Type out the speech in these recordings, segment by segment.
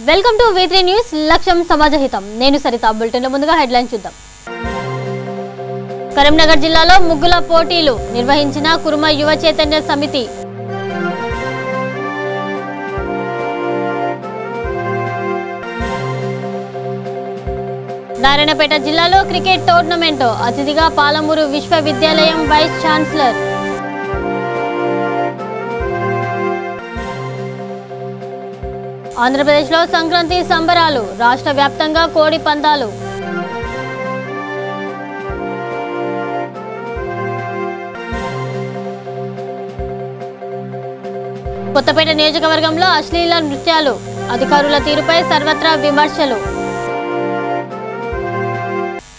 Welcome to V3 news లక్ష్యం సమాజహితం నేను Saritha bulletin లో ముందుగా హెడ్లైన్ చూద్దాం కరీంనగర్ జిల్లాలో ముగ్గుల పోటీలు నిర్వహించిన కురుమ యువ చైతన్య సమితి నారాయణపేట జిల్లాలో క్రికెట్ టోర్నమెంట్ అతిథిగా పాలమూరు విశ్వవిద్యాలయం వైస్ ఛాన్సలర్ ఆంధ్రప్రదేశ్లో సంక్రాంతి సంబరాలు రాష్ట్ర వ్యాప్తంగా కోడి పందాలు కొత్తపేట నియోజకవర్గంలో అశ్లీల నృత్యాలు అధికారుల తీరుపై సర్వత్రా విమర్శలు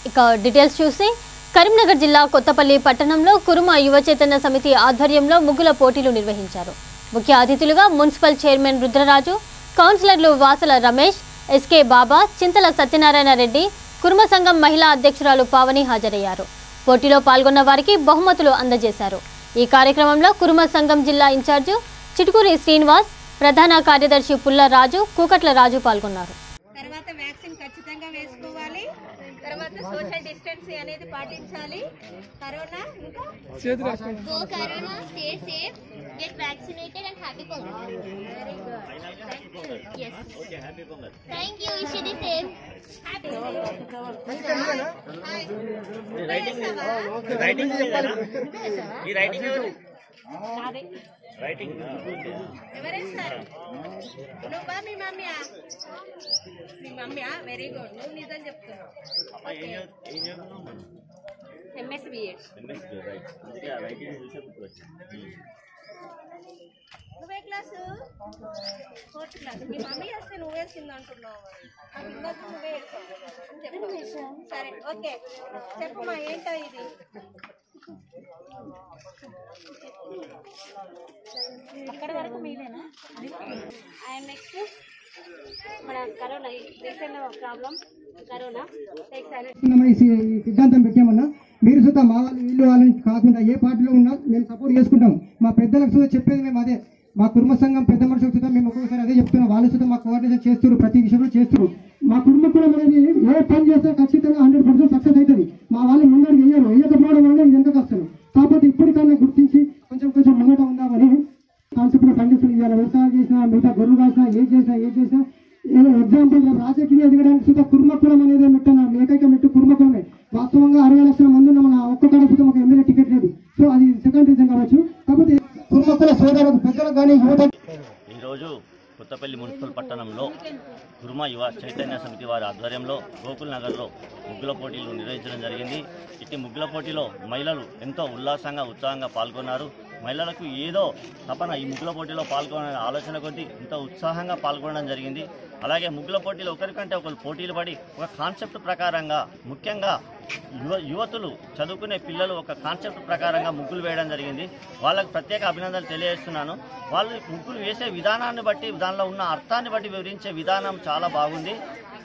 ఇక డీటెయిల్స్ చూసి కరీంనగర్ జిల్లా కొత్తపల్లి పట్టణంలో కురుమ యువ చైతన్య సమితి ఆధ్వర్యంలో ముగ్గుల పోటీలు నిర్వహించారు ముఖ్య అతిథులుగా మున్సిపల్ చైర్మన్ రుద్రరాజు కౌన్సిలర్లు వాసల రమేష్ ఎస్కే బాబా చింతల సత్యనారాయణ రెడ్డి కురుమ సంఘం మహిళా అధ్యక్షురాలు పావని హాజరయ్యారు పోటీలో పాల్గొన్న వారికి బహుమతులు అందజేశారు ఈ కార్యక్రమంలో కురుమ సంఘం జిల్లా ఇన్ఛార్జి చిటుకూరి శ్రీనివాస్ ప్రధాన కార్యదర్శి పుల్ల రాజు కూకట్ల రాజు పాల్గొన్నారు తర్వాత వ్యాక్సిన్ ఖచ్చితంగా వేసుకోవాలి తర్వాత సోషల్ డిస్టెన్స్ అనేది పాటించాలి కరోనా ఇంకా go corona stay safe get vaccinated and happy pongal very good yes okay happy pongal thank you wish you the same happy writing ఎవరేస్తారు నువ్వా మీ మమ్మీయా వెరీ గుడ్ నువ్వు నిజం చెప్తున్నావు నువ్వే క్లాసు 4th క్లాస్ మీ mummy వేస్తే నువ్వు వేసింది అంటున్నావు నువ్వే వేసావు సరే ఓకే చెప్పమ్మా ఏంటో ఇది అక్కడ వరకు మీదేనా అండ్ నెక్స్ట్ మన కరోనా దేశంలో ప్రాబ్లం కరోనా సిద్ధాంతం పెట్టామన్నా మీరు సుతా మా వాళ్ళు వీళ్ళు వాళ్ళని కాకుండా ఏ పార్టీలో ఉన్నా మేము సపోర్ట్ చేసుకుంటాం మా పెద్దలకు సుతా చెప్పేది మేము అదే మా కుటుంబ సంఘం పెద్ద మనుషులకు సుతా మేము ఒక్కొక్కసారి అదే చెప్తున్నాం వాళ్ళు సుతా మా కోఆర్డినేషన్ చేస్తారు ప్రతి విషయంలో చేస్తారు మా కుటుంబ కులం అనేది ఏ పని చేస్తే ఖచ్చితంగా 100% సక్సెస్ అవుతుంది మా వాళ్ళు ముందర వేయకపోవడం వల్ల ఇది ఎందుకు వస్తారు కాకపోతే ఇప్పటికన్నా గుర్తించి కొంచెం ముంగట ఉందామని కాన్సెప్ట్ పనిచేస్తుంది ఇవాళ వ్యవసాయం చేసినా మిగతా గొర్రెలు కాసినా ఏం చేసినా ఏదో ఎగ్జాంపుల్ రాజకీయ ఎదగడానికి సుతా కుర్మకులం అనేది మెట్టనా ఏకైక మెట్టు కుర్మకులమే వాస్తవంగా 60 లక్షల మంది ఉన్న మన ఒక్క కాడ సుతా మాకు ఎమ్మెల్యే టికెట్ లేదు సో అది సెకండ్ రీజన్ కావచ్చు కాకపోతే కుర్మకుల సోదరులకు పెద్దలకు కానీ యువత ఈరోజు కొత్తపల్లి మున్సిపల్ పట్టణంలో కురుమ యువ చైతన్య సమితి వారి ఆధ్వర్యంలో గోకుల్ నగర్లో ముగ్గుల పోటీలు నిర్వహించడం జరిగింది ఇట్టి ముగ్గుల పోటీలో మహిళలు ఎంతో ఉత్సాహంగా పాల్గొన్నారు మహిళలకు ఏదో తపన ఈ ముగ్గుల పోటీలో పాల్గొనే ఆలోచన కొద్దీ ఎంతో ఉత్సాహంగా పాల్గొనడం జరిగింది అలాగే ముగ్గుల పోటీలో ఒకరికంటే ఒకరు పోటీలు పడి ఒక కాన్సెప్ట్ ప్రకారంగా ముఖ్యంగా యువతులు చదువుకునే పిల్లలు ఒక కాన్సెప్ట్ ప్రకారంగా ముగ్గులు వేయడం జరిగింది వాళ్ళకు ప్రత్యేక అభినందనలు తెలియజేస్తున్నాను వాళ్ళు ముగ్గులు వేసే విధానాన్ని బట్టి దానిలో ఉన్న అర్థాన్ని బట్టి వివరించే విధానం చాలా బాగుంది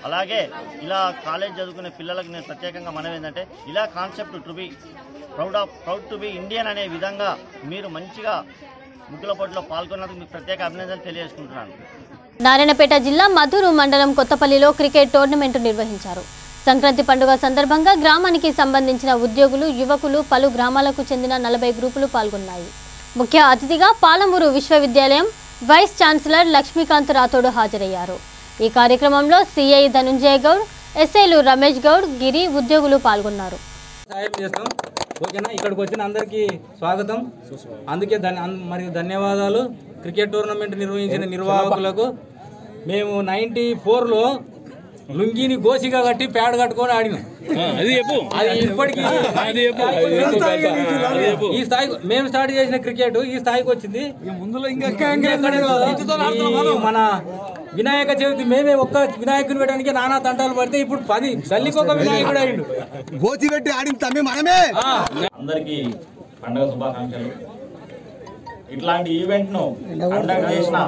అలాగే ఇలా కాలేజ్ చదువుకునే పిల్లలకు నేను ప్రత్యేకంగా మనవి ఏంటంటే ఇలా concept to be proud to be Indian అనే విధంగా మీరు మంచిగా ముగ్గుల పోటీలో పాల్గొన్నందుకు మీకు ప్రత్యేక అభినందనలు తెలియజేసుకుంటున్నాను నారాయణపేట జిల్లా మధురు మండలం కొత్తపల్లిలో క్రికెట్ టోర్నమెంట్ నిర్వహించారు సంక్రాంతి పండుగ సందర్భంగా గ్రామానికి సంబంధించిన ఉద్యోగులు యువకులు పలు గ్రామాలకు చెందిన 40 గ్రూపులు పాల్గొన్నాయి ముఖ్య అతిథిగా పాలమూరు విశ్వవిద్యాలయం వైస్ ఛాన్సలర్ లక్ష్మీకాంత్ రాథోడ్ హాజరయ్యారు ఈ కార్యక్రమంలో సిఐ ధనుంజయ గౌడ్ ఎస్ఐలు రమేష్ గౌడ్ గిరి ఉద్యోగులు పాల్గొన్నారు ఓకేనా ఇక్కడికి వచ్చిన అందరికీ స్వాగతం అందుకే మరియు ధన్యవాదాలు క్రికెట్ టోర్నమెంట్ నిర్వహించిన నిర్వాహకులకు మేము 94లో లుంగిని గోసిగా కట్టి ప్యాడ్ కట్టుకొని ఆడినాం అది ఇప్పటికీ ఈ స్థాయికి మేము స్టార్ట్ చేసిన క్రికెట్ ఈ స్థాయికి వచ్చింది మన వినాయక చవితి మేమే ఒక్క వినాయకుని పెట్టడానికి నానా తంటాలు పడితే ఇప్పుడు 10 గల్లీకి ఒక వినాయకుడు అయిండు గోచి పెట్టి ఆడింది మనమే అందరికీ పండుగ శుభాకాంక్షలు ఇట్లాంటి ఈవెంట్ ను కండక్ట్ చేసిన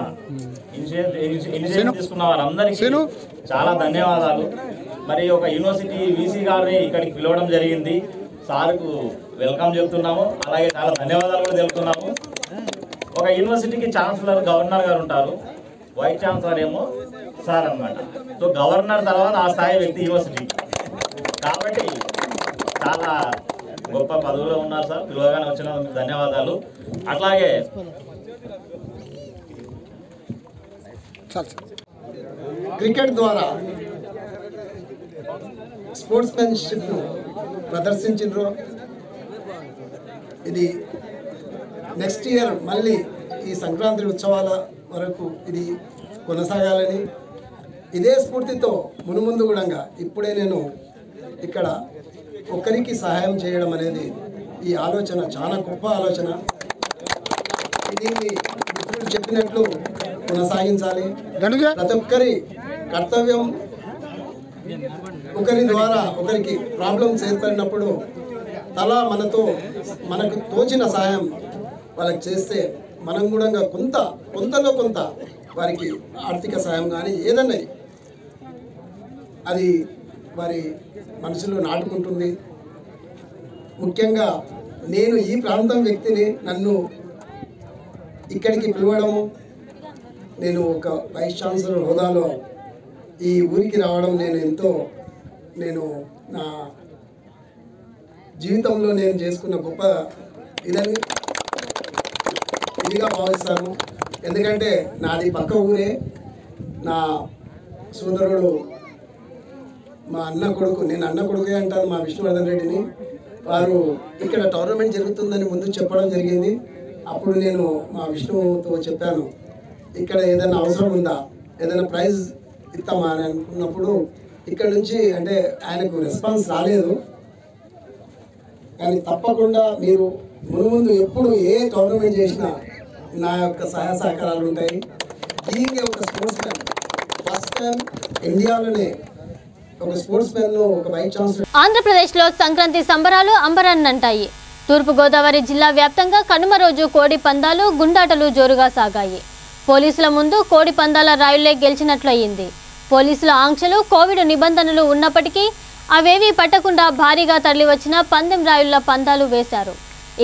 ఇనిషియేటివ్ తీసుకున్న వారందరికీ చాలా ధన్యవాదాలు మరి ఒక యూనివర్సిటీ వీసీ గారిని ఇక్కడికి పిలవడం జరిగింది సార్కు వెల్కమ్ చెప్తున్నాము అలాగే చాలా ధన్యవాదాలు కూడా తెలుపుతున్నాము ఒక యూనివర్సిటీకి ఛాన్సలర్ గవర్నర్ గారు ఉంటారు వైస్ ఛాన్సలర్ ఏమో సార్ అన్నమాట. సో గవర్నర్ తర్వాత ఆ స్థాయి వ్యక్తి యూనివర్సిటీ కాబట్టి చాలా గొప్ప పదవిలో ఉన్నారు సార్. పిలువగానే వచ్చినందుకు ధన్యవాదాలు. అట్లాగే క్రికెట్ ద్వారా స్పోర్ట్స్మెన్షిప్ ప్రదర్శించారు. ఇది నెక్స్ట్ ఇయర్ మళ్ళీ ఈ సంక్రాంతి ఉత్సవాల వరకు ఇది కొనసాగాలని ఇదే స్ఫూర్తితో మునుముందు కూడా ఇప్పుడే నేను ఇక్కడ ఒకరికి సహాయం చేయడం అనేది ఈ ఆలోచన చాలా గొప్ప ఆలోచన. దీన్ని మిత్రులు చెప్పినట్లు కొనసాగించాలి. ప్రతి ఒక్కరి కర్తవ్యం ఒకరి ద్వారా ఒకరికి ప్రాబ్లమ్స్ ఏర్పడినప్పుడు తలా మనకు తోచిన సహాయం వాళ్ళకి చేస్తే మనం కూడా కొంతలో కొంత వారికి ఆర్థిక సహాయం కానీ ఏదన్నా అది వారి మనసులో నాటుకుంటుంది. ముఖ్యంగా నేను ఈ ప్రాంతం వ్యక్తిని నన్ను ఇక్కడికి పిలవడము, నేను ఒక వైస్ ఛాన్సలర్ హోదాలో ఈ ఊరికి రావడం నేను నా జీవితంలో నేను చేసుకున్న గొప్ప ఇదిగా భావిస్తాను. ఎందుకంటే నాది పక్క ఊరే. నా సోదరుడు మా అన్న కొడుకు, నేను అన్న కొడుకే అంటాను, మా విష్ణువర్ధన్ రెడ్డిని. వారు ఇక్కడ టోర్నమెంట్ జరుగుతుందని ముందు చెప్పడం జరిగింది. అప్పుడు నేను మా విష్ణుతో చెప్పాను, ఇక్కడ ఏదైనా అవసరం ఉందా, ఏదైనా ప్రైజ్ ఇస్తామా అని అనుకున్నప్పుడు ఇక్కడ నుంచి అంటే ఆయనకు రెస్పాన్స్ రాలేదు. కానీ తప్పకుండా మీరు ముందు ఎప్పుడు ఏ టోర్నమెంట్ చేసినా నా యొక్క సహాయ సహకారాలు ఉంటాయి. దీనికి ఒక స్పోర్ట్స్ మ్యాన్ ఫస్ట్ టైం ఇండియాలోనే ఒక స్పోర్ట్స్ మ్యాన్ ఒక వైస్ ఛాన్సలర్. ఆంధ్రప్రదేశ్లో సంక్రాంతి సంబరాలు అంబరాన్నంటాయి. తూర్పుగోదావరి జిల్లా వ్యాప్తంగా కనుమ రోజు కోడి పందాలు, గుండాటలు జోరుగా సాగాయి. పోలీసుల ముందు కోడి పందాల రాయుళ్లే గెలిచినట్లయింది. పోలీసుల ఆంక్షలు, కోవిడ్ నిబంధనలు ఉన్నప్పటికీ అవేవీ పట్టకుండా భారీగా తరలివచ్చిన పందెం రాయుళ్ల పందాలు వేశారు.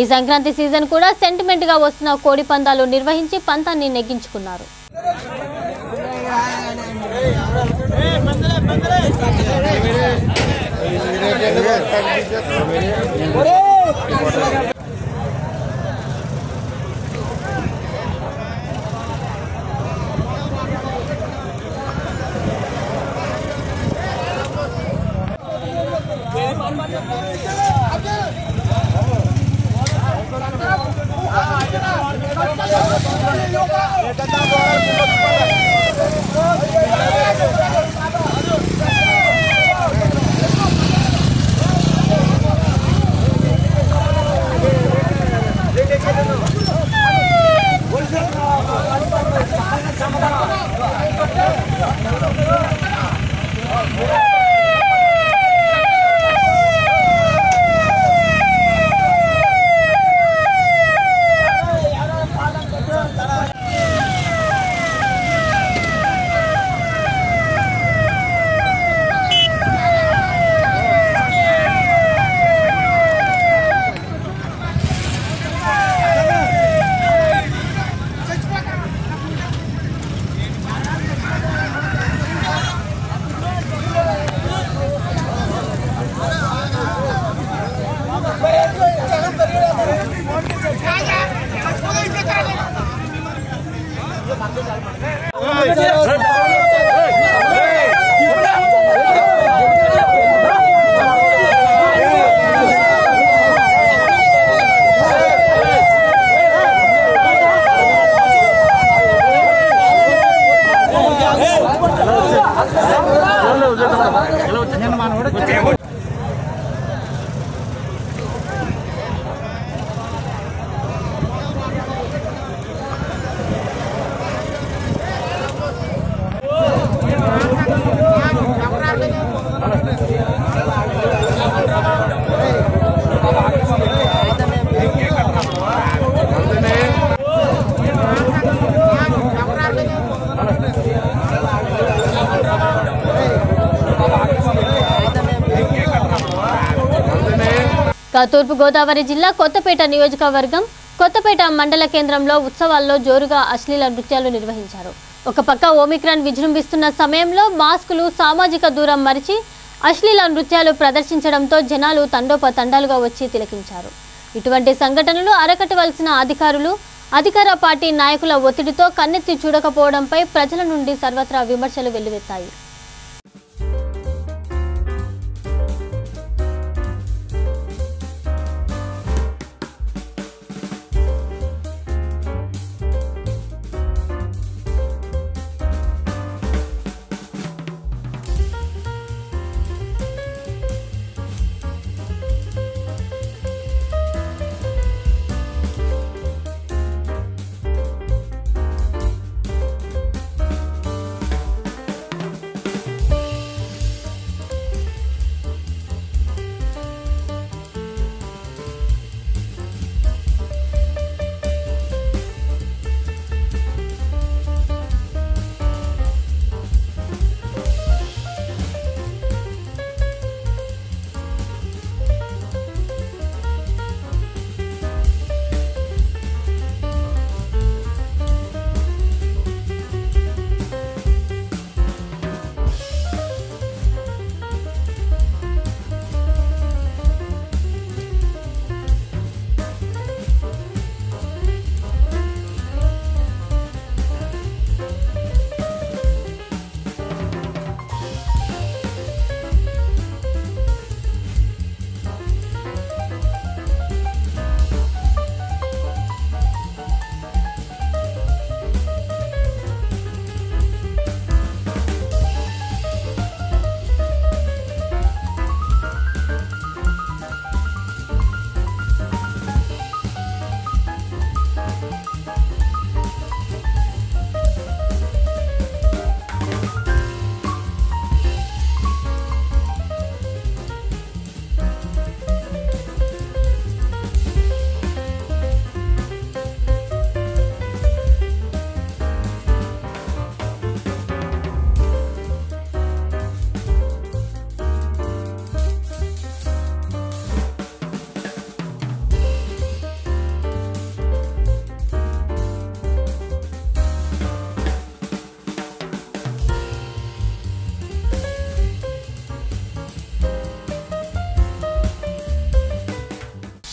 ఈ సంక్రాంతి సీజన్ కూడా సెంటిమెంట్ గా వస్తున్న కోడి పందాలు నిర్వహించి పంతాన్ని నెగ్గించుకున్నారు. తూర్పుగోదావరి జిల్లా కొత్తపేట నియోజకవర్గం కొత్తపేట మండల కేంద్రంలో ఉత్సవాల్లో జోరుగా అశ్లీల నృత్యాలు నిర్వహించారు. ఒక పక్క ఓమిక్రాన్ విజృంభిస్తున్న సమయంలో మాస్కులు, సామాజిక దూరం మరిచి అశ్లీల నృత్యాలు ప్రదర్శించడంతో జనాలు తండోపతండాలుగా వచ్చి తిలకించారు. ఇటువంటి సంఘటనలు అరకట్టవలసిన అధికారులు, అధికార పార్టీ నాయకుల ఒత్తిడితో కన్నెత్తి చూడకపోవడంపై ప్రజల నుండి సర్వత్రా విమర్శలు వెల్లువెత్తాయి.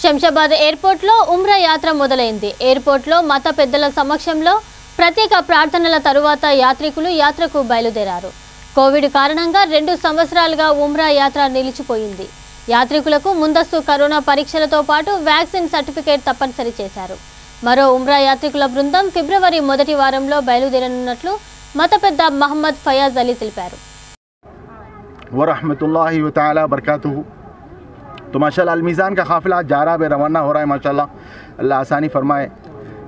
శంషాబాద్ ఎయిర్పోర్ట్లో ఉమ్రా యాత్ర మొదలైంది. ఎయిర్పోర్ట్లో మత పెద్దల సమక్షంలో ప్రత్యేక ప్రార్థనల తరువాత యాత్రికులు యాత్రకు బయలుదేరారు. కోవిడ్ కారణంగా 2 సంవత్సరాలుగా ఉమ్రా యాత్ర నిలిచిపోయింది. యాత్రికులకు ముందస్తు కరోనా పరీక్షలతో పాటు వ్యాక్సిన్ సర్టిఫికేట్ తప్పనిసరి చేశారు. మరో ఉమ్రా యాత్రికుల బృందం ఫిబ్రవరి మొదటి వారంలో బయలుదేరనున్నట్లు మత పెద్ద మహమ్మద్ ఫయాజ్ అలీ తెలిపారు. वरहमतुल्लाहि व तआला बरकातुहू। तो माशाल्लाह अलमीज़ान का काफ़िला जा रहा है, रवाना हो रहा है। माशाल्लाह अल्लाह आसानी फरमाए।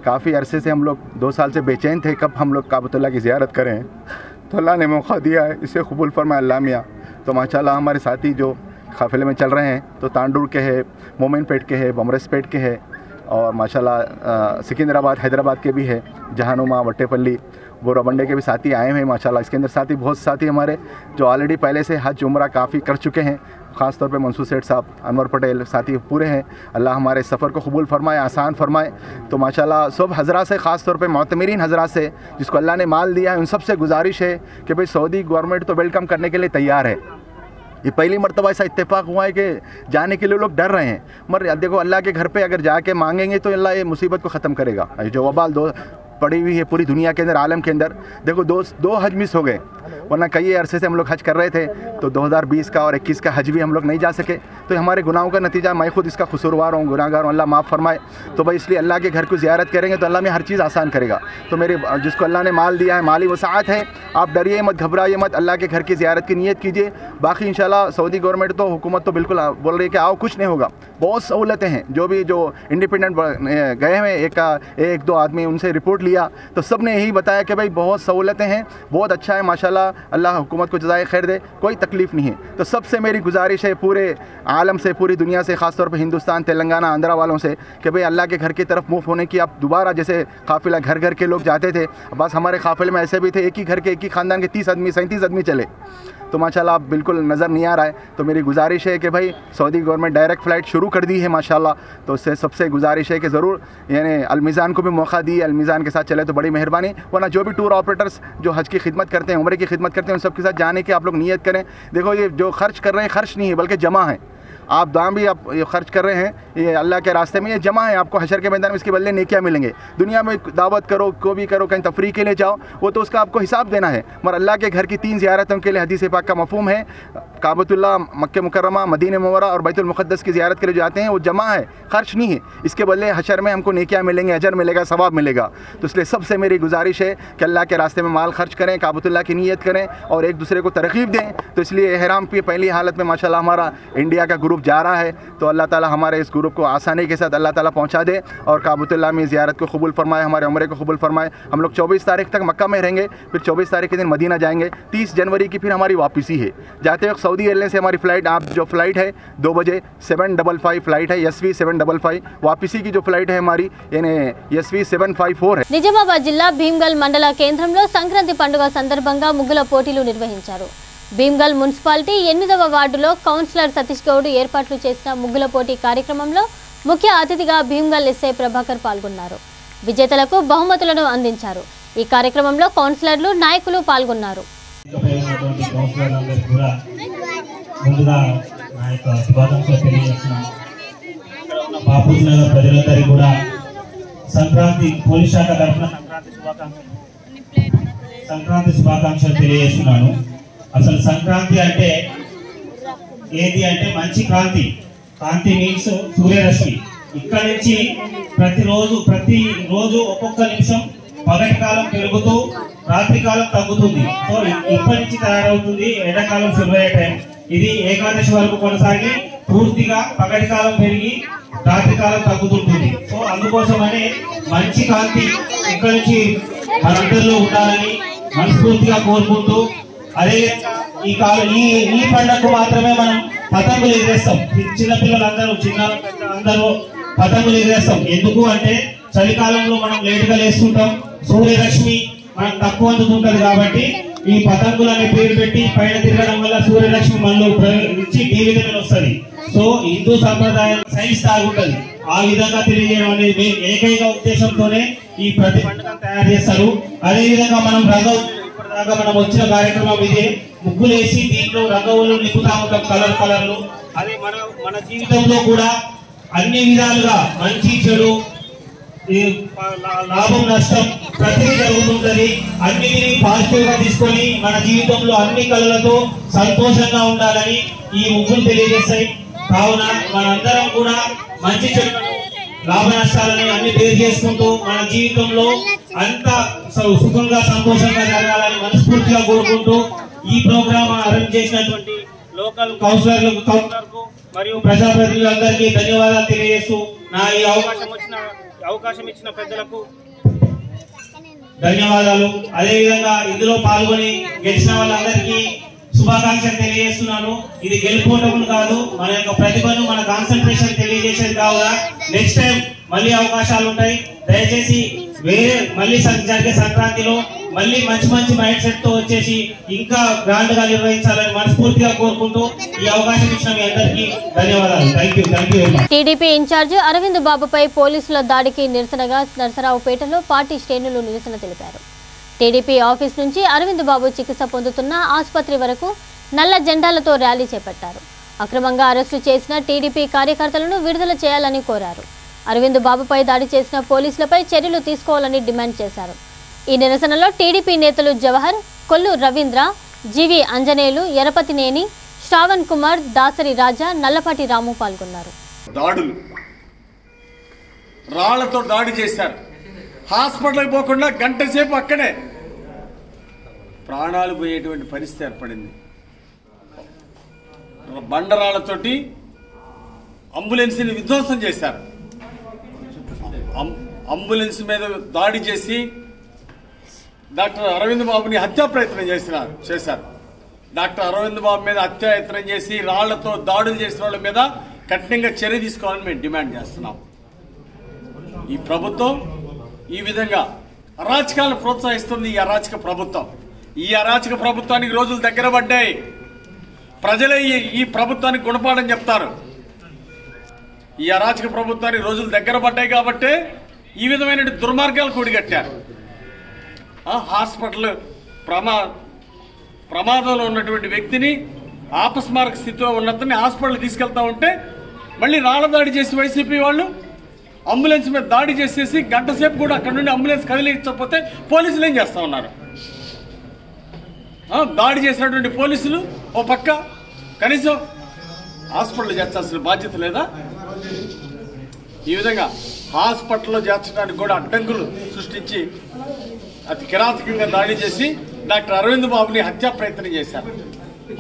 काफ़ी अरसे से हम लोग 2 साल से बेचैन थे कब हम लोग काबतुल्लाह की ज़ियारत करें, तो अल्लाह ने मौका दिया है, इसे कबूल फरमाए अल्लाह मियाँ। तो माशाल्लाह हमारे साथी जो काफ़िले में चल रहे हैं तो तांडूर के है, मोमिनपेट के है, बमरसपेट के है और माशाल्लाह सिकंदराबाद हैदराबाद के भी है, जहानुमा वट्टेपल्ली बोराबंडे के भी साथी आए हुए हैं माशाल्लाह। इसके अंदर साथी बहुत साथी हमारे जो ऑलरेडी पहले से हज उम्रा काफ़ी कर चुके हैं, ख़ास तौर पे मंसूर सेठ साहब, अनवर पटेल साथी पूरे हैं। अल्लाह हमारे सफ़र को कबूल फरमाए, आसान फरमाए। तो माशाल्लाह सब हज़रा से, ख़ास तौर पे मोतमिरीन हज़रा से जिसको अल्लाह ने माल दिया है, उन सबसे गुजारिश है कि भाई सऊदी गवर्नमेंट तो वेलकम करने के लिए तैयार है। ये पहली मरतबा ऐसा इत्तेफाक हुआ है कि जाने के लिए लोग डर रहे हैं, मगर देखो अल्लाह के घर पे अगर जाके मांगेंगे तो अल्लाह ये मुसीबत को ख़त्म करेगा। जो वबाल पड़ी हुई है पूरी दुनिया के अंदर, आलम के अंदर, देखो 2 हज मिस हो गए, वरना कई अरसे से हम लोग हज कर रहे थे। तो 2020 का और 21 का हज भी हम लोग नहीं जा सके, तो हमारे गुनाहों का नतीजा, मैं खुद इसका कसूरवार हूँ, गुनाहगार हूँ, अल्लाह माफ़ फरमाए। तो भाई इसलिए अल्लाह के घर को ज़ियारत करेंगे तो अल्लाह में हर चीज़ आसान करेगा। तो मेरे जिसको अल्लाह ने माल दिया है, माली वसाअत है, आप डरिए मत, घबराइए मत, अल्लाह के घर की ज़ियारत की नीयत कीजिए। बाकी इंशाल्लाह सऊदी गवर्नमेंट तो हुकूमत तो बिल्कुल बोल रही है कि आओ, कुछ नहीं होगा, बहुत सहूलतें हैं। जो भी जो इंडिपेंडेंट गए हुए एक दो आदमी, उनसे रिपोर्ट लिया तो सब ने यही बताया कि भाई बहुत सहूलतें हैं, बहुत अच्छा है माशाल्लाह, अल्लाह हुकूमत को जज़ाए खैर दे, कोई तकलीफ़ नहीं है। तो सबसे मेरी गुजारिश है पूरे आलम से, पूरी दुनिया से, ख़ास तौर पे हिंदुस्तान, तेलंगाना, आंध्रा वालों से कि भाई अल्लाह के घर की तरफ मूव होने की, आप दोबारा जैसे काफ़िला घर घर के लोग जाते थे, बस हमारे काफ़िले में ऐसे भी थे, एक ही घर के, एक ही ख़ानदान के 30 आदमी 37 आदमी चले। तो तो माशाल्लाह बिल्कुल नज़र नहीं आ रहा है। तो मेरी गुजारिश है कि भाई सऊदी गवर्नमेंट डायरेक्ट फ़्लाइट शुरू कर दी है माशाल्लाह, तो उससे सबसे गुजारिश है कि ज़रूर यानी अलमीज़ान को भी मौका दी, अलमीज़ान के साथ चले तो बड़ी मेहरबानी। वरना जो भी टूर ऑपरेटर्स जो हज की खिदमत करते हैं, उम्रे की खिदमत करते हैं, उन सब के साथ जाने की आप लोग नीयत करें। देखो ये जो खर्च कर रहे हैं खर्च नहीं है बल्कि जमा है। आप दाम भी आप ये खर्च कर रहे हैं, ये अल्लाह के रास्ते में ये जमा है। आपको हशर के मैदान में इसके बदले नेकियां मिलेंगे। दुनिया में दावत करो, को भी करो, कहीं तफरीह के लिए जाओ, वो तो उसका आपको हिसाब देना है। मगर अल्लाह के घर की 3 ज़ियारतों के लिए हदीस पाक का मफ़हूम है, काबतुल्लाह, मक्के मुकर्रमा, मदीने मुनव्वरा और बैतुल मुक़द्दस की ज़ियारत के लिए जाते हैं, वो जमा है, खर्च नहीं है। इसके बदले हशर में हमको नेकियां मिलेंगे, अजर मिलेगा, सवाब मिलेगा। तो इसलिए सबसे मेरी गुजारिश है कि अल्लाह के रास्ते में माल खर्च करें, काबतुल्लाह की नीयत करें और एक दूसरे को तरगीब दें। तो इसलिए एहराम की पहली हालत में माशाल्लाह हमारा इंडिया का ग्रुप जा रहा है, तो अल्लाह ताला हमारे इस ग्रुप को आसानी के साथ अल्लाह ताला पहुंचा दे और काबतुल्लाह में ज़ियारत को कबूल फरमाए, हमारे उम्रे को कबूल फरमाए। हम लोग 24 तारीख तक मक्का में रहेंगे, फिर 24 तारीख के दिन मदीना जाएंगे। 30 जनवरी की फिर हमारी वापसी है। जाते वक्त सऊदी एयरलाइन से हमारी फ़्लाइट, आप जो फ़्लाइट है 2 बजे 755 फ़्लाइट है, SV 755। वापसी की जो फ़्लाइट है हमारी यानी SV 754 है। నిజామాబాద్ జిల్లా భీమ్గల్ మండల కేంద్రంలో సంక్రాంతి పండుగ సందర్భంగా ముగ్గుల పోటీలు నిర్వహించారు. భీమ్గల్ మున్సిపాలిటీ 8వ వార్డులో కౌన్సిలర్ సతీష్ గౌడ్ ఏర్పాట్లు చేసిన ముగ్గుల పోటీ కార్యక్రమంలో ముఖ్య అతిథిగా భీమ్గల్ ఎస్ఐ ప్రభాకర్ పాల్గొన్నారు. విజేతలకు బహుమతులను అందించారు. ఈ కార్యక్రమంలో కౌన్సిలర్లు, నాయకులు పాల్గొన్నారు. సంక్రాంతి పోలీస్ శాఖ తరఫున సంక్రాంతి శుభాకాంక్షలు తెలియజేస్తున్నాను. అసలు సంక్రాంతి అంటే ఏది అంటే మంచి కాంతి. కాంతి మీన్స్ సూర్యరశ్మి. ఇక్కడ నుంచి ప్రతిరోజు ఒక్కొక్క నిమిషం పగటి కాలం పెరుగుతూ రాత్రి కాలం తగ్గుతుంది. సో ఇప్పటి నుంచి తయారవుతుంది ఎండాకాలం శుభ్రయ్యే టైం. ఇది ఏకాదశి వరకు కొనసాగి పూర్తిగా పగటి కాలం పెరిగి రాత్రి కాలం తగ్గుతుంటుంది. సో అందుకోసమనే మంచి కాంతి ఇక్కడ నుంచి మనందరిలో ఉండాలని మనస్ఫూర్తిగా కోరుకుంటూ, అదేవిధంగా ఈ పండుగకు మాత్రమే మనం పతంగులు ఎగిరేస్తాం. చిన్నపిల్లలందరూ అందరూ పతంగులు ఎగిరేస్తాం. ఎందుకు అంటే చలికాలంలో మనం లేటుగా లేస్తుంటాం, సూర్యరశ్మి మనకు తక్కువ అందుతుంటది. కాబట్టి ఈ పతంగులు అనే పేరు పెట్టి పైన తిరగడం వల్ల సూర్యరశ్మి మనలో ప్రవేశించి డివిజన్ వస్తుంది. సో హిందూ సంప్రదాయం సైన్స్ తాగుంటది. ఆ విధంగా తెలియజేయడం అనేది ఏకైక ఉద్దేశంతోనే ఈ ప్రతి పండుగను తయారు చేస్తారు. అదేవిధంగా మనం మనం వచ్చిన కార్యక్రమం ఇదే. ముగ్గులు వేసి దీంట్లో రంగులు నింపుతా ఉంటాం, కలర్లు. అదే మన జీవితంలో కూడా అన్ని విధాలుగా మంచి చెడు, లాభం నష్టం ప్రతిదీ జరుగుతుంటది. అన్నిటినీ పాజిటివ్ గా తీసుకొని మన జీవితంలో అన్ని కళలతో సంతోషంగా ఉండాలని ఈ ముగ్గులు తెలియజేస్తాయి. కావున మనందరం కూడా మంచి చెడు, లాభ నష్టాలని అన్ని పేరు చేసుకుంటూ మన జీవితంలో అంత సుఖంగా సంతోషంగా జరగాలని మనస్ఫూర్తిగా కోరుకుంటూ ఈ ప్రోగ్రామ్ అరేంజ్ చేసినటువంటి లోకల్ కౌన్సిలర్కు మరియు ప్రజాప్రతినిధులందరికీ ధన్యవాదాలు తెలియజేస్తూ నా ఈ అవకాశం ఇచ్చిన పెద్దలకు ధన్యవాదాలు. అదేవిధంగా ఇందులో పాల్గొని గెలిచిన వాళ్ళందరికీ శుభాకాంక్షలు తెలియజేస్తున్నాను. ఇది గెలుపోవటం కాదు, మన యొక్క ప్రతిభను, మన కాన్సన్ట్రేషన్ తెలియజేసేది కావుగా నెక్స్ట్ టైం మళ్ళీ అవకాశాలు ఉంటాయి. దయచేసి మళ్ళీ జరిగే సంక్రాంతిలో మళ్ళీ మంచి మైండ్ సెట్ తో వచ్చేసి ఇంకా గ్రాండ్ గా నిర్వహించాలని మనస్ఫూర్తిగా కోరుకుంటూ ఈ అవకాశం ఇచ్చిన మీ అందరికీ ధన్యవాదాలు. Thank you very much. TDP in charge Aravind బాబుపై పోలీసుల దాడికి నిరసనగా నరసరావుపేటలో పార్టీ శ్రేణులు నిరసన తెలిపారు. టీడీపీ ఆఫీస్ నుంచి అరవింద్ బాబు చికిత్స పొందుతున్న ఆసుపత్రి వరకు నల్ల జెండాలతో ర్యాలీ చేపట్టారు. అక్రమంగా అరెస్టు చేసిన టీడీపీ కార్యకర్తలను విడుదల చేయాలని కోరారు. అరవింద్ బాబుపై దాడి చేసిన పోలీసులపై చర్యలు తీసుకోవాలని డిమాండ్ చేశారు. ఈ నిరసనలో టీడీపీ నేతలు జవహర్, కొల్లు రవీంద్ర, జీవి అంజనేయులు, ఎరపతినేని, శ్రావణ్ కుమార్, దాసరి రాజా, నల్లపాటి రాము పాల్గొన్నారు. దాడులు, రాళ్లతో దాడి చేశారు. హాస్పిటల్కి పోకుండా గంట సేపు అక్కడే ప్రాణాలు పోయేటువంటి పరిస్థితి ఏర్పడింది. బండరాళ్లతోటి అంబులెన్స్ని విధ్వంసం చేశారు. అంబులెన్స్ మీద దాడి చేసి డాక్టర్ అరవింద్ బాబుని హత్యా ప్రయత్నం చేశారు. డాక్టర్ అరవింద్ బాబు మీద హత్యాయత్నం చేసి రాళ్లతో దాడులు చేసిన వాళ్ళ మీద కఠినంగా చర్య తీసుకోవాలని మేము డిమాండ్ చేస్తున్నాం. ఈ ప్రభుత్వం ఈ విధంగా అరాచకాలను ప్రోత్సహిస్తుంది. ఈ అరాచక ప్రభుత్వానికి రోజులు దగ్గర పడ్డాయి. ప్రజలే ఈ ప్రభుత్వానికి గుణపాఠం చెప్తారు. ఈ అరాచక ప్రభుత్వానికి రోజులు దగ్గర పడ్డాయి కాబట్టే ఈ విధమైన దుర్మార్గాలు కూడిగట్టారు. హాస్పిటల్ ప్రమాదంలో ఉన్నటువంటి వ్యక్తిని ఆపస్మారక స్థితిలో ఉన్నతని హాస్పిటల్ తీసుకెళ్తా ఉంటే మళ్ళీ రాళ్ల దాడి చేసి వైసీపీ వాళ్ళు అంబులెన్స్ మీద దాడి చేసేసి గంట సేపు కూడా అక్కడ నుండి అంబులెన్స్ కదిలించకపోతే పోలీసులు ఏం చేస్తా ఉన్నారు? దాడి చేసినటువంటి పోలీసులు ఓ పక్క కనీసం హాస్పిటల్ చేర్చాల్సిన బాధ్యత లేదా? ఈ విధంగా హాస్పిటల్లో చేర్చడానికి కూడా అడ్డంకులు సృష్టించి అతి కిరాతకంగా దాడి చేసి డాక్టర్ అరవింద్ బాబుని హత్యా ప్రయత్నం చేశారు.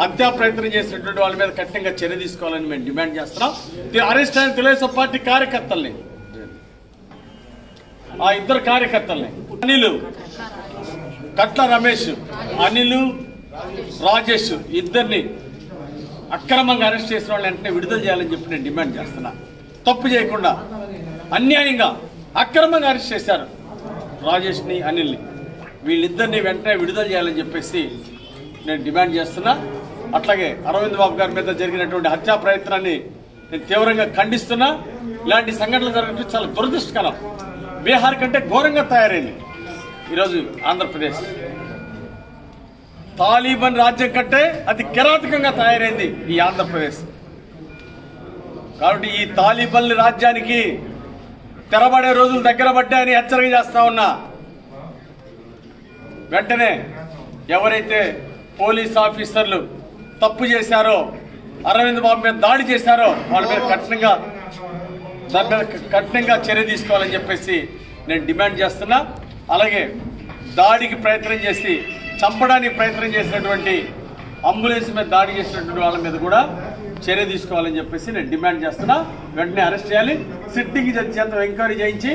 హత్యా ప్రయత్నం చేసినటువంటి వాళ్ళ మీద కఠినంగా చర్య తీసుకోవాలని మేము డిమాండ్ చేస్తున్నాం. అరెస్ట్ అయిన తెలుగుదేశం పార్టీ కార్యకర్తల్ని, ఆ ఇద్దరు కార్యకర్తల్ని అనిల్, కట్ల రమేష్, అనిల్, రాజేష్ ఇద్దరిని అక్రమంగా అరెస్ట్ చేసిన వాళ్ళు వెంటనే విడుదల చేయాలని చెప్పి నేను డిమాండ్ చేస్తున్నా. తప్పు చేయకుండా అన్యాయంగా అక్రమంగా అరెస్ట్ చేశారు రాజేష్ని, అనిల్ని. వీళ్ళిద్దరిని వెంటనే విడుదల చేయాలని చెప్పేసి నేను డిమాండ్ చేస్తున్నా. అట్లాగే అరవింద్ బాబు గారి మీద జరిగినటువంటి హత్యా ప్రయత్నాన్ని నేను తీవ్రంగా ఖండిస్తున్నా. ఇలాంటి సంఘటనలు జరగడం చాలా దురదృష్టకరం. బీహార్ కంటే ఘోరంగా తయారైంది ఈరోజు ఆంధ్రప్రదేశ్. తాలిబాన్ రాజ్యం కంటే అతి కిరాతకంగా తయారైంది ఈ ఆంధ్రప్రదేశ్. కాబట్టి ఈ తాలిబాన్ రాజ్యానికి తెరబడే రోజులు దగ్గర పడ్డాయని హెచ్చరిక చేస్తా ఉన్నా. వెంటనే ఎవరైతే పోలీస్ ఆఫీసర్లు తప్పు చేశారో, అరవింద్ బాబు మీద దాడి చేశారో వాళ్ళ మీద కఠినంగా చర్య తీసుకోవాలని చెప్పేసి నేను డిమాండ్ చేస్తున్నా. అలాగే దాడికి ప్రయత్నం చేసి చంపడానికి ప్రయత్నం చేసినటువంటి అంబులెన్స్ మీద దాడి చేసినటువంటి వాళ్ళ మీద కూడా చర్య తీసుకోవాలని చెప్పేసి నేను డిమాండ్ చేస్తున్నా. వెంటనే అరెస్ట్ చేయాలి, సిట్టింగ్ జడ్జి చేత ఎంక్వైరీ చేయించి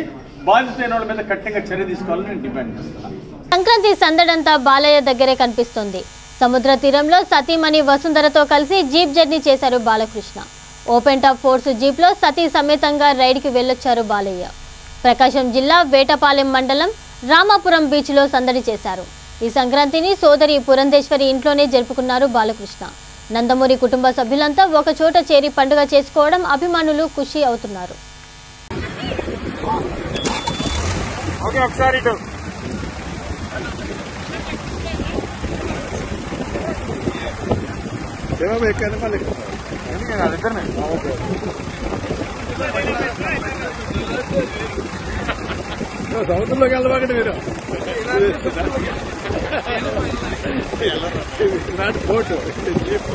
బాధితైన వాళ్ళ మీద కఠినంగా చర్య తీసుకోవాలని నేను డిమాండ్ చేస్తున్నా. సంక్రాంతి సందడంతా బాలయ్య దగ్గరే కనిపిస్తుంది. సముద్ర తీరంలో సతీమణి వసుంధరతో కలిసి జీప్ జర్నీ చేశారు బాలకృష్ణ. ఓపెన్ టాప్ ఫోర్స్ జీప్లో సతీ సమేతంగా రైడ్కి వెళ్ళొచ్చారు బాలయ్య. ప్రకాశం జిల్లా వేటపాలెం మండలం రామాపురం బీచ్లో సందడి చేశారు. ఈ సంక్రాంతిని సోదరి పురంధేశ్వరి ఇంట్లోనే జరుపుకున్నారు బాలకృష్ణ. నందమూరి కుటుంబ సభ్యులంతా ఒక చోట చేరి పండుగ చేసుకోవడం అభిమానులు ఖుషి అవుతున్నారు. సముద్రంలోకి వెళ్ళబాకండి మీరు. బోటు జీప్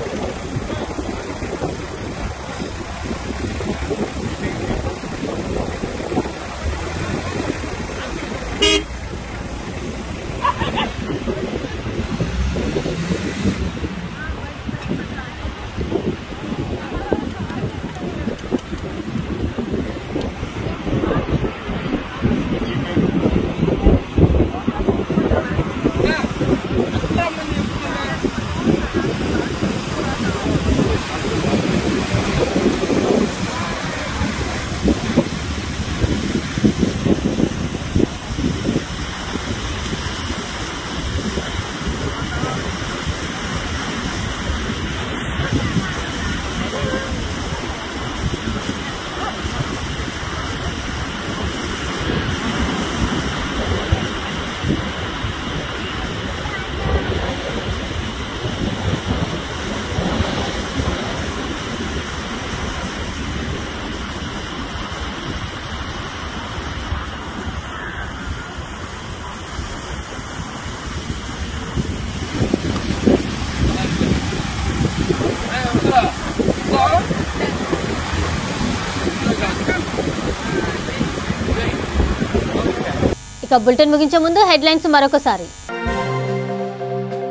ఇక బులెటిన్ ముగించే ముందు హెడ్లైన్స్ మరొకసారి.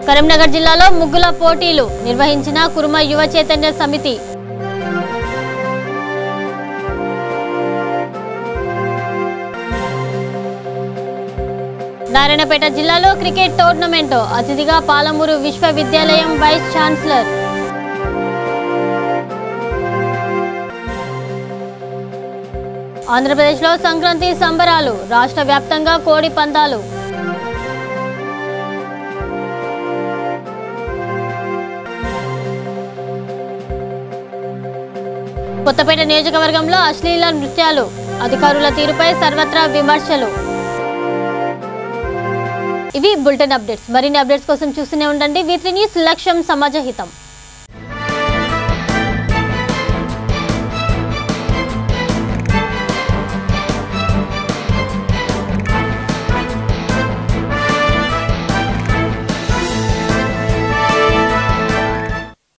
కరీంనగర్ జిల్లాలో ముగ్గుల పోటీలు నిర్వహించిన కురుమ యువ చైతన్య సమితి. నారాయణపేట జిల్లాలో క్రికెట్ టోర్నమెంట్, అతిథిగా పాలమూరు విశ్వవిద్యాలయం వైస్ ఛాన్సలర్. ఆంధ్రప్రదేశ్లో సంక్రాంతి సంబరాలు, రాష్ట్ర వ్యాప్తంగా కోడి పందాలు. కొత్తపేట నియోజకవర్గంలో అశ్లీల నృత్యాలు, అధికారుల తీరుపై సర్వత్రా విమర్శలు. ఇవి బులెటిన్ అప్డేట్స్. మరిన్ని అప్డేట్స్ కోసం చూస్తూనే ఉండండి V3 న్యూస్. లక్ష్యం సమాజ హితం.